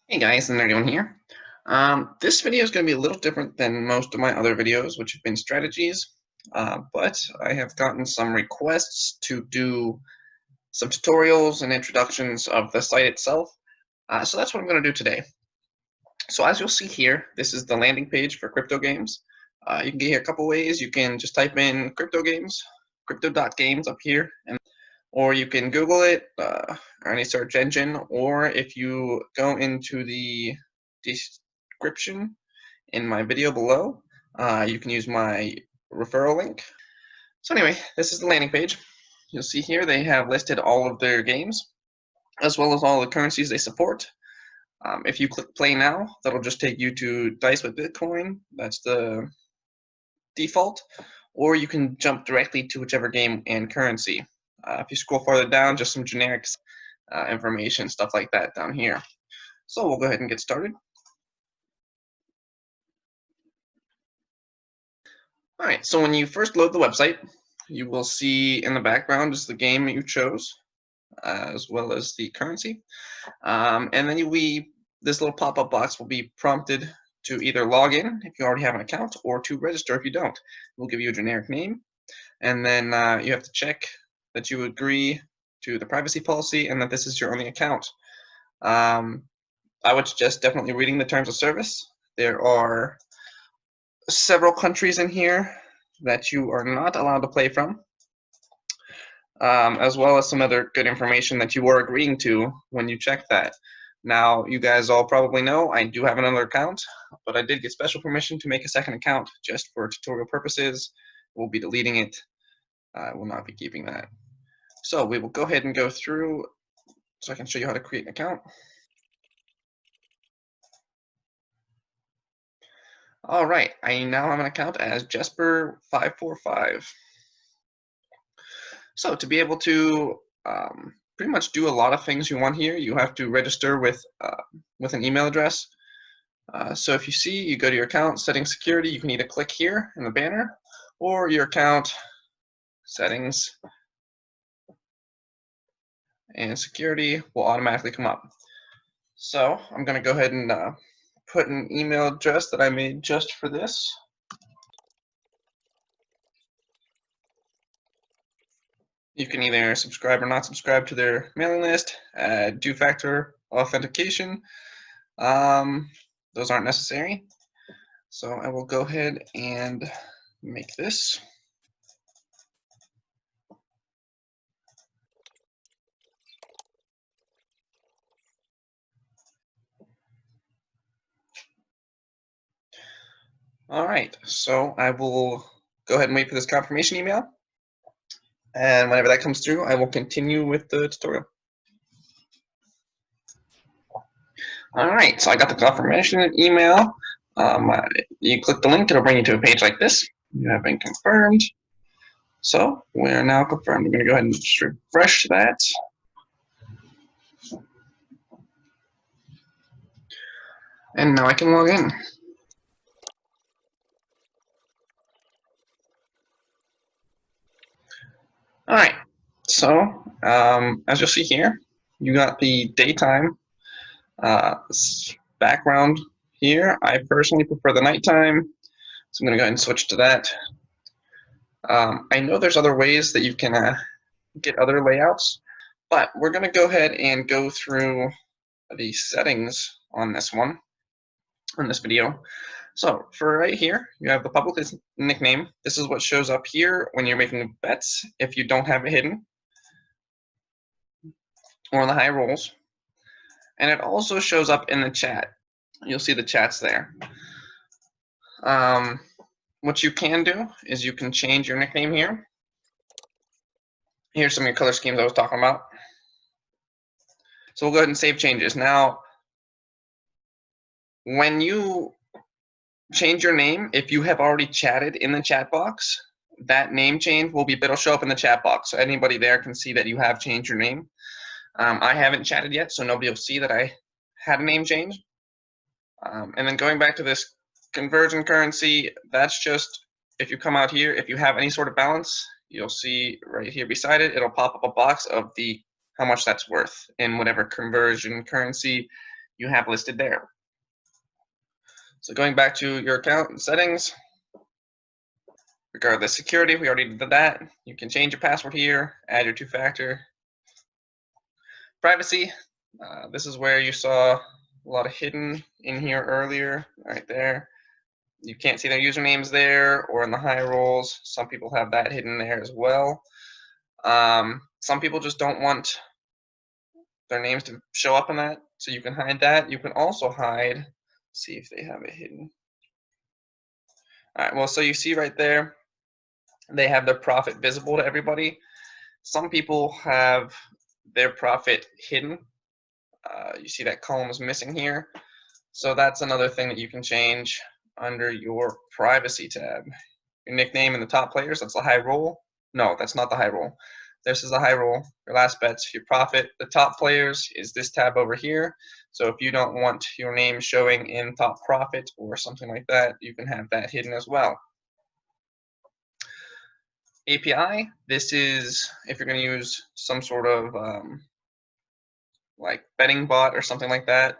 Hey guys, and everyone here. This video is going to be a little different than most of my other videos, which have been strategies, but I have gotten some requests to do some tutorials and introductions of the site itself, so that's what I'm going to do today. So as you'll see here, this is the landing page for crypto games. You can get here a couple ways. You can just type in crypto games, crypto.games up here, or you can Google it or any search engine, or if you go into the description in my video below, you can use my referral link. So anyway, this is the landing page. You'll see here they have listed all of their games, as well as all the currencies they support. If you click play now, that'll just take you to Dice with Bitcoin. That's the default, or you can jump directly to whichever game and currency. If you scroll farther down, just some generic information, stuff like that down here. So we'll go ahead and get started. All right, so when you first load the website, you will see in the background is the game you chose, as well as the currency. And then this little pop-up box will be prompted to either log in if you already have an account, or to register if you don't. We'll give you a generic name, and then you have to check that you agree to the privacy policy and that this is your only account. I would suggest definitely reading the terms of service. There are several countries in here that you are not allowed to play from, as well as some other good information that you are agreeing to when you check that. Now, you guys all probably know I do have another account, but I did get special permission to make a second account just for tutorial purposes. We'll be deleting it. I will not be keeping that. So we will go ahead and go through so I can show you how to create an account. All right, I now have an account as Jesper545. So to be able to pretty much do a lot of things you want here, you have to register with an email address. So if you see, you go to your account, settings, security, you can either click here in the banner, or your account, settings, and security will automatically come up. So I'm going to go ahead and put an email address that I made just for this. You can either subscribe or not subscribe to their mailing list, two-factor authentication. Those aren't necessary. So I will go ahead and make this. All right, so I will go ahead and wait for this confirmation email. And whenever that comes through, I will continue with the tutorial. All right, so I got the confirmation email. You click the link, it'll bring you to a page like this. You have been confirmed. So we're now confirmed. I'm going to go ahead and just refresh that. And now I can log in. All right, so as you'll see here, you got the daytime background here. I personally prefer the nighttime, so I'm going to go ahead and switch to that. I know there's other ways that you can get other layouts, but we're going to go ahead and go through the settings on this one, on this video. So for right here, you have the public nickname. This is what shows up here when you're making bets if you don't have it hidden, or on the high rolls. And it also shows up in the chat. You'll see the chats there. What you can do is you can change your nickname here. Here's some of your color schemes I was talking about. So we'll go ahead and save changes. Now, when you change your name, if you have already chatted in the chat box, that name change it'll show up in the chat box. So anybody there can see that you have changed your name. I haven't chatted yet, so nobody will see that I had a name change. And then going back to this conversion currency, that's just if you come out here, if you have any sort of balance, you'll see right here beside it, it'll pop up a box of how much that's worth in whatever conversion currency you have listed there. So going back to your account and settings, regardless security, we already did that. You can change your password here, add your two-factor. Privacy, this is where you saw a lot of hidden in here earlier, right there. You can't see their usernames there or in the high roles. Some people have that hidden there as well. Some people just don't want their names to show up in that, so you can hide that. You can also hide, see if they have it hidden. All right, well, so you see right there, they have their profit visible to everybody. Some people have their profit hidden. You see that column is missing here. So that's another thing that you can change under your privacy tab. Your nickname in the top players, that's the high roll. No, that's not the high roll. This is the high roll. Your last bets, your profit. The top players is this tab over here. So if you don't want your name showing in top profit or something like that, you can have that hidden as well. API, this is if you're going to use some sort of like betting bot or something like that.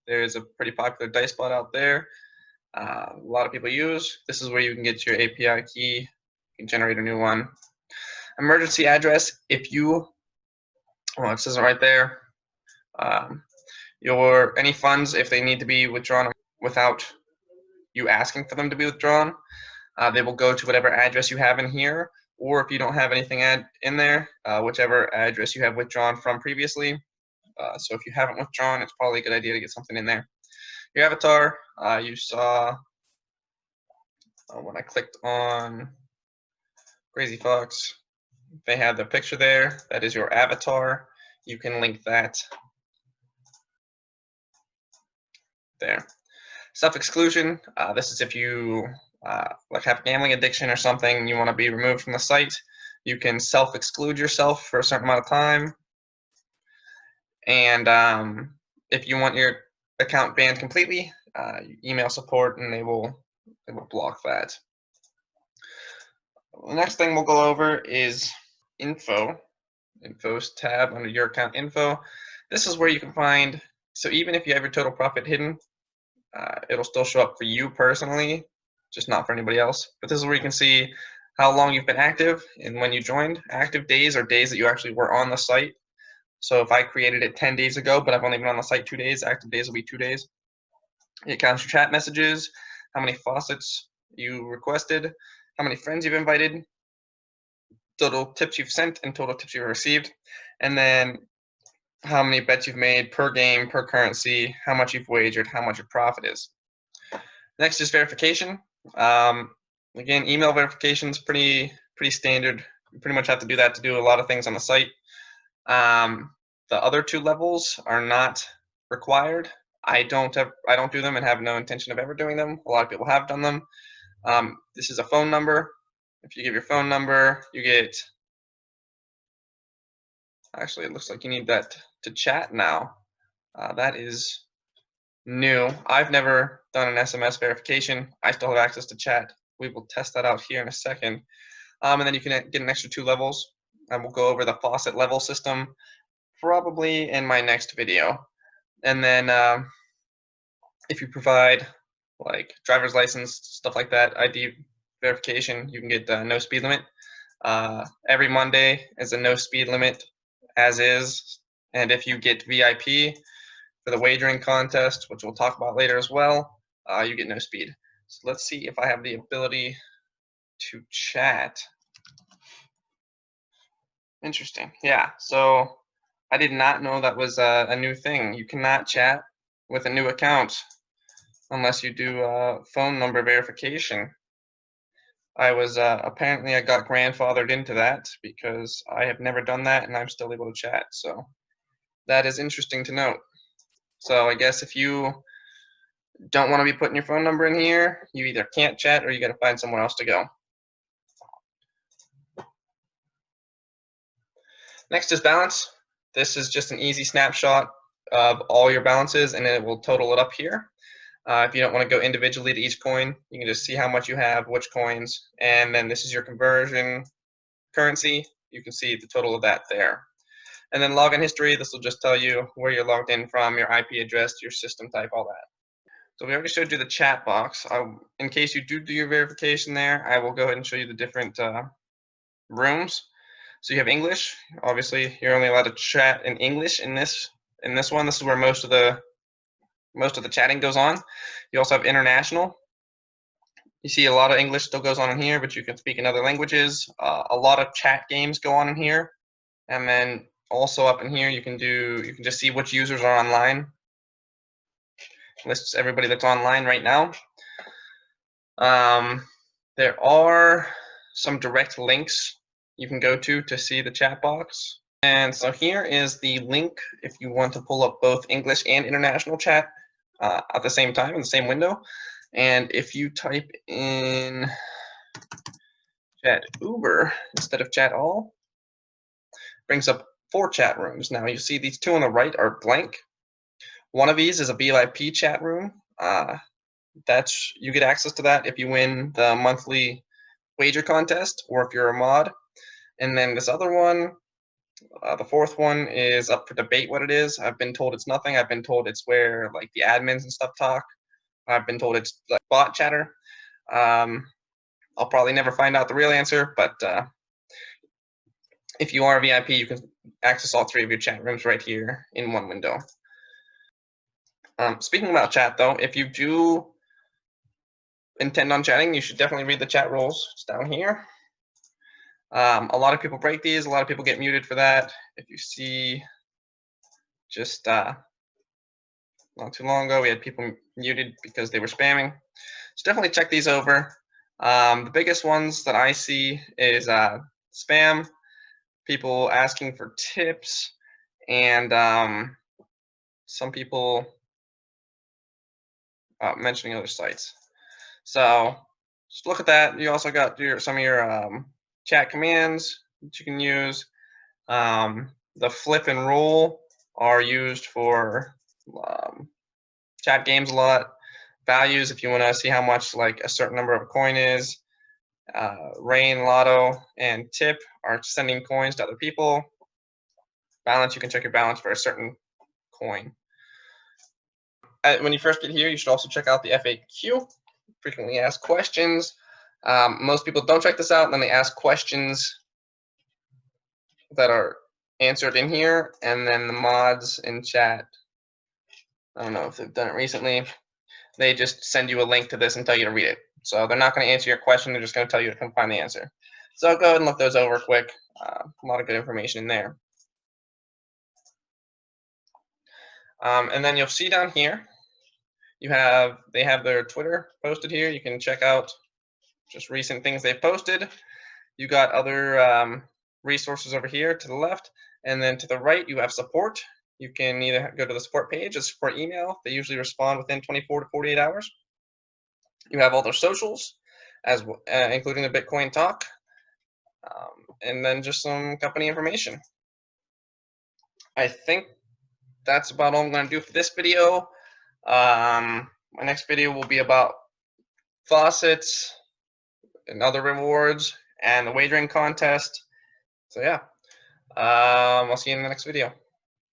There's a pretty popular dice bot out there. A lot of people use. This is where you can get your API key. You can generate a new one. Emergency address, if you, well, it says it right there. Any funds, if they need to be withdrawn without you asking for them to be withdrawn, they will go to whatever address you have in here, or if you don't have anything in there, whichever address you have withdrawn from previously. So if you haven't withdrawn, it's probably a good idea to get something in there. Your avatar, you saw when I clicked on Crazy Fox, they have the picture there. That is your avatar. You can link that there. Self-exclusion, this is if you like have a gambling addiction or something, you want to be removed from the site. You can self-exclude yourself for a certain amount of time. And if you want your account banned completely, email support and they will block that. The next thing we'll go over is Info's tab under your account info. This is where you can find, so even if you have your total profit hidden, it'll still show up for you personally, just not for anybody else. But this is where you can see how long you've been active and when you joined. Active days are days that you actually were on the site. So if I created it 10 days ago, but I've only been on the site 2 days, active days will be 2 days. It counts your chat messages, how many faucets you requested, how many friends you've invited, total tips you've sent, and total tips you've received, and then how many bets you've made per game, per currency, how much you've wagered, how much your profit is. Next is verification. Again, email verification is pretty standard. You pretty much have to do that to do a lot of things on the site. The other 2 levels are not required. I don't do them and have no intention of ever doing them. A lot of people have done them. This is a phone number. If you give your phone number, you get, actually it looks like you need that to chat now. That is new. I've never done an SMS verification. I still have access to chat. We will test that out here in a second. And then you can get an extra 2 levels. And we'll go over the faucet level system probably in my next video. And then if you provide like driver's license, stuff like that, ID verification, you can get no speed limit. Every Monday is a no speed limit as is. And if you get VIP for the wagering contest, which we'll talk about later as well, you get no speed. So let's see if I have the ability to chat. Interesting. Yeah, so I did not know that was a new thing. You cannot chat with a new account unless you do phone number verification. I was apparently I got grandfathered into that because I have never done that and I'm still able to chat. So that is interesting to note. So I guess if you don't want to be putting your phone number in here, you either can't chat or you got to find somewhere else to go. Next is balance. This is just an easy snapshot of all your balances and it will total it up here. If you don't want to go individually to each coin, you can just see how much you have, which coins, and then this is your conversion currency. You can see the total of that there. And then login history, this will just tell you where you're logged in from, your IP address, your system type, all that. So we already showed you the chat box. In case you do your verification there, I will go ahead and show you the different rooms. So you have English. Obviously, you're only allowed to chat in English in this one. This is where most of the chatting goes on. You also have international. You see a lot of English still goes on in here, but you can speak in other languages. A lot of chat games go on in here, and then also up in here you can just see which users are online. Lists everybody that's online right now. There are some direct links you can go to see the chat box. And so here is the link if you want to pull up both English and international chat at the same time in the same window. And if you type in chat Uber instead of chat all, brings up 4 chat rooms. Now you see these 2 on the right are blank. One of these is a VIP chat room. You get access to that if you win the monthly wager contest or if you're a mod. And then this other one, the 4th one, is up for debate what it is. I've been told it's nothing. I've been told it's where like the admins and stuff talk. I've been told it's like bot chatter. I'll probably never find out the real answer, but if you are a VIP, you can access all 3 of your chat rooms right here in one window. Speaking about chat though, if you do intend on chatting, you should definitely read the chat rules. It's down here. A lot of people break these. A lot of people get muted for that. If you see, just not too long ago, we had people muted because they were spamming. So definitely check these over. The biggest ones that I see is spam, people asking for tips, and some people mentioning other sites. So just look at that. You also got some of your chat commands that you can use. The flip and roll are used for chat games a lot. Values, if you want to see how much like a certain number of a coin is. Rain, lotto, and tip are sending coins to other people. Balance, you can check your balance for a certain coin. When you first get here, you should also check out the FAQ, frequently asked questions. Most people don't check this out, and then they ask questions that are answered in here, and then the mods in chat, I don't know if they've done it recently, they just send you a link to this and tell you to read it. So they're not going to answer your question, they're just going to tell you to come find the answer. So go ahead and look those over quick. A lot of good information in there. And then you'll see down here, they have their Twitter posted here. You can check out just recent things they've posted. You got other resources over here to the left, and then to the right you have support. You can either go to the support page or support email. They usually respond within 24 to 48 hours. You have all their socials, including the Bitcoin talk, and then just some company information. I think that's about all I'm going to do for this video. My next video will be about faucets and other rewards and the wagering contest. So yeah, I'll see you in the next video.